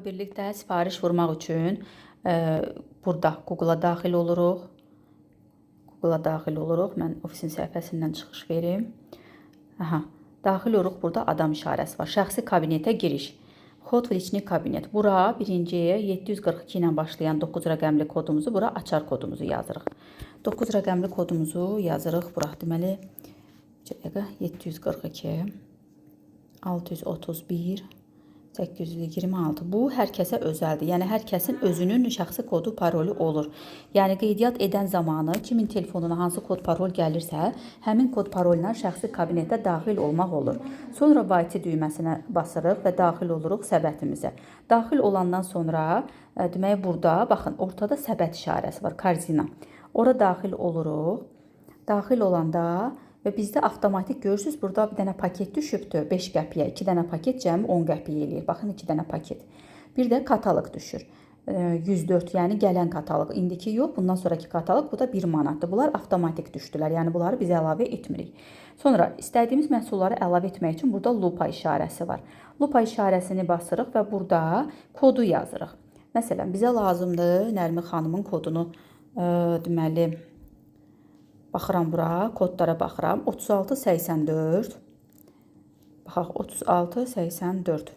Birlikdə sifariş vurmaq üçün burada Google-a daxil oluruq. Mən ofisin səhifəsindən çıxış verim. Daxil oluruq. Burada adam işarəsi var. Şəxsi kabinetə giriş. Xod v lichni kabinet. Bura birinci 742 ilə başlayan 9 rəqəmli kodumuzu, bura açar kodumuzu yazırıq. 9 rəqəmli kodumuzu yazırıq. Bura deməli 742 631 826. Bu hər kəsə özəldir. Yəni hər kəsin özünün şəxsi kodu, parolu olur. Yəni qeydiyyat edən zamanı kimin telefonuna hansı kod, parol gəlirsə, həmin kod, parolla şəxsi kabinetə daxil olmaq olur. Sonra Vayt düyməsinə basırıq və daxil oluruq səbətimizə. Daxil olandan sonra demək burada baxın, ortada səbət işarəsi var, korzina. Ora daxil oluruq. Daxil olanda və bizdə avtomatik görürsünüz, burada bir dənə paket düşübdür, 5 qəpiyə, 2 dənə paket cəmi 10 qəpiyə eləyir. Baxın, 2 dənə paket. Bir də kataloq düşür. 104, yəni gələn kataloq. İndiki yox, bundan sonraki kataloq, bu da 1 manatdır. Bunlar avtomatik düşdülər, yəni bunları biz əlavə etmirik. Sonra istədiyimiz məhsulları əlavə etmək üçün burada lupa işarəsi var. Lupa işarəsini basırıq və burada kodu yazırıq. Məsələn, bizə lazımdır Nərmin xanımın kodunu, deməli, baxıram bura, kodlara baxıram. 3684. Baxaq, 3684.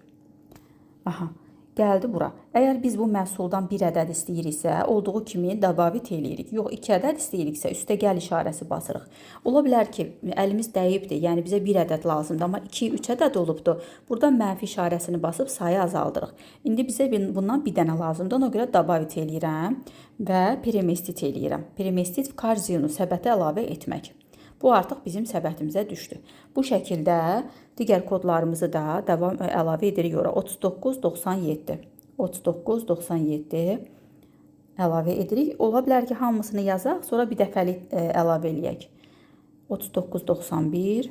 Gəldi bura. Əgər biz bu məhsuldan bir ədəd istəyiriksə, olduğu kimi dabavit eləyirik. Yox, 2 ədəd istəyiriksə, üstə gəl işarəsi basırıq. Ola bilər ki, əlimiz dəyibdir, yəni bizə bir ədəd lazımdır, amma 2-3 ədəd olubdur. Buradan mənfi işarəsini basıb sayı azaldırıq. İndi bizə bundan bir dənə lazımdır, ona görə dabavit eləyirəm və peremestit eləyirəm. Peremestit v korzinu, səbətə əlavə etmək. Bu artıq bizim səbətimizə düşdü. Bu şəkildə digər kodlarımızı da əlavə edirik ora. 3997. 3997 əlavə edirik. Ola bilər ki, hamısını yazaq, sonra bir dəfəlik əlavə eləyək. 3991.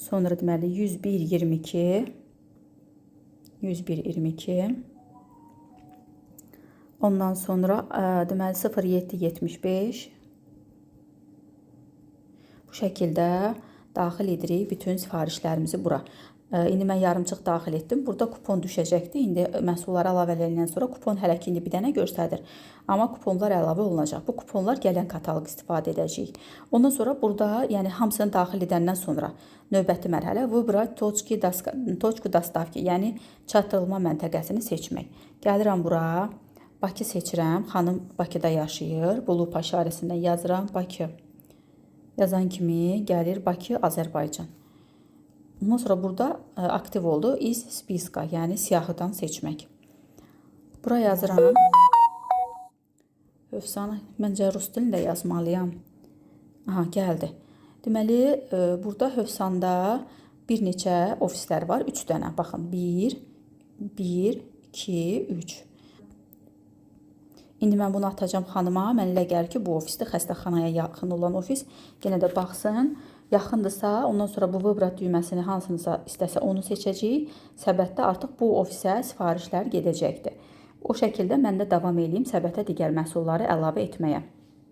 Sonra deməli 10122. 10122. Ondan sonra deməli 0775. Bu şəkildə daxil edirik bütün sifarişlərimizi bura. İndi mən yarımçıq daxil etdim. Burada kupon düşəcəkdir. İndi məhsulları əlavə edildən sonra kupon hələ ki indi bir dənə göstərir. Amma kuponlar əlavə olunacaq. Bu kuponlar gələn kataloq istifadə edəcəyik. Ondan sonra burada, yəni hamısını daxil edəndən sonra növbəti mərhələ vыбрать точку доставки, yəni çatdırılma məntəqəsini seçmək. Gəlirəm bura. Bakı seçirəm. Xanım Bakıda yaşayır. Bu lupa işarəsindən yazıram Bakı. Yazan kimi gəlir Bakı, Azərbaycan. Ondan sonra burada aktiv oldu. İz spiska, yəni siyahıdan seçmək. Bura yazıram. Hövsanə, məncə rus dilində yazmalıyam. Gəldi. Deməli, burada Hövsanda bir neçə ofislər var. 3 dənə. Baxın, 1, 2, 3. İndi mən bunu atacağım xanıma. Mən elə gəlir ki, bu ofisdə xəstəxanaya yaxın olan ofis. Yenə də baxsın. Yaxındırsa, ondan sonra bu vыбрать düyməsini hansınısa istəsə onu seçəcəyik. Səbətdə artıq bu ofisə sifarişlər gedəcəkdir. O şəkildə mən də davam edeyim səbətə digər məhsulları əlavə etməyə.